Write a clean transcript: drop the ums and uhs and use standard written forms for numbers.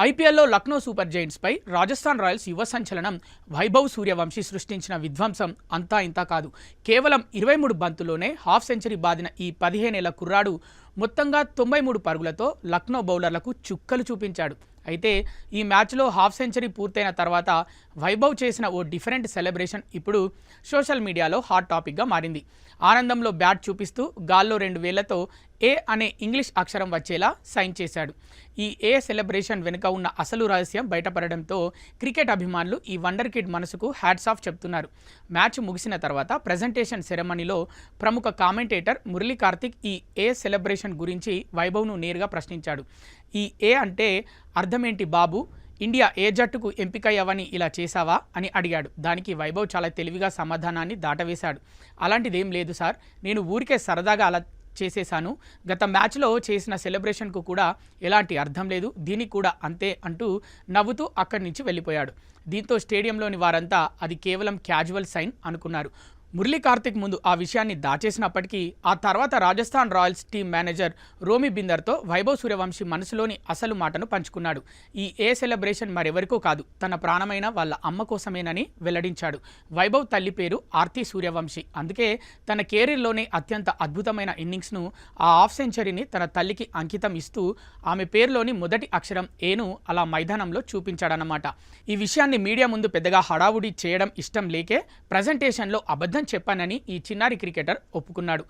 ఐపీఎల్లో Lucknow super జైంట్స్పై Rajasthan Royals యువ సంచలనం వైభవ్ సూర్యవంశీ సృష్టించిన విధ్వంసం అంతా ఇంతా కాదు. కేవలం 23 బంతుల్లోనే హాఫ్ సెంచరీ బాదిన ఈ 15 ఏళ్ల కుర్రాడు మొత్తంగా 93 పరుగులతో లక్నో బౌలర్లకు చుక్కలు చూపించాడు. అయితే ఈ మ్యాచ్లో హాఫ్ సెంచరీ పూర్తయిన తర్వాత వైభవ్ చేసిన ఓ డిఫరెంట్ సెలబ్రేషన్ ఇప్పుడు సోషల్ మీడియాలో హాట్ టాపిక్గా మారింది. ఆనందంలో బ్యాట్ చూపిస్తూ గాల్లో 2 వేళ్లతో ఏ అనే ఇంగ్లీష్ అక్షరం వచ్చేలా సైన్ చేశాడు. ఈ ఏ సెలబ్రేషన్ వెనుక ఉన్న అసలు రహస్యం బయటపడడంతో క్రికెట్ అభిమానులు ఈ వండర్ కిడ్ మనసుకు హ్యాట్స్ ఆఫ్ చెప్తున్నారు. మ్యాచ్ ముగిసిన తర్వాత ప్రెజెంటేషన్ సెరమనీలో ప్రముఖ కామెంటేటర్ మురళీ కార్తిక్ ఈ ఏ సెలబ్రేషన్ గురించి వైభవ్ను నేరుగా ప్రశ్నించాడు. ఈ ఏ అంటే అర్థమేంటి బాబు, ఇండియా ఏ జట్టుకు ఎంపికయ్యావని ఇలా చేశావా అని అడిగాడు. దానికి వైభవ్ చాలా తెలివిగా సమాధానాన్ని దాటవేశాడు. అలాంటిదేం లేదు సార్, నేను ఊరికే సరదాగా అలా చేసేశాను. గత మ్యాచ్లో చేసిన సెలబ్రేషన్కు కూడా ఎలాంటి అర్థం లేదు, దీనికి కూడా అంతే అంటూ నవ్వుతూ అక్కడి నుంచి వెళ్ళిపోయాడు. దీంతో స్టేడియంలోని వారంతా అది కేవలం క్యాజువల్ సైన్ అనుకున్నారు. మురళీ కార్తిక్ ముందు ఆ విషయాన్ని దాచేసినప్పటికీ ఆ తర్వాత Rajasthan Royals team manager Romi బిందర్తో వైభవ్ సూర్యవంశీ మనసులోని అసలు మాటను పంచుకున్నాడు. ఈ ఏ సెలబ్రేషన్ మరెవరికో కాదు, తన ప్రాణమైన వాళ్ళ అమ్మ కోసమేనని వెల్లడించాడు. వైభవ్ తల్లి పేరు ఆర్తి సూర్యవంశీ. అందుకే తన కెరీర్లోనే అత్యంత అద్భుతమైన ఇన్నింగ్స్ను, ఆ హాఫ్ సెంచరీని తన తల్లికి అంకితం ఇస్తూ ఆమె పేరులోని మొదటి అక్షరం ఏను అలా మైదానంలో చూపించాడన్నమాట. ఈ విషయాన్ని మీడియా ముందు పెద్దగా హడావుడి చేయడం ఇష్టం లేకే ప్రజెంటేషన్లో అబద్ధం చెప్పానని ఈ చిన్నారి క్రికెటర్ ఒప్పుకున్నాడు.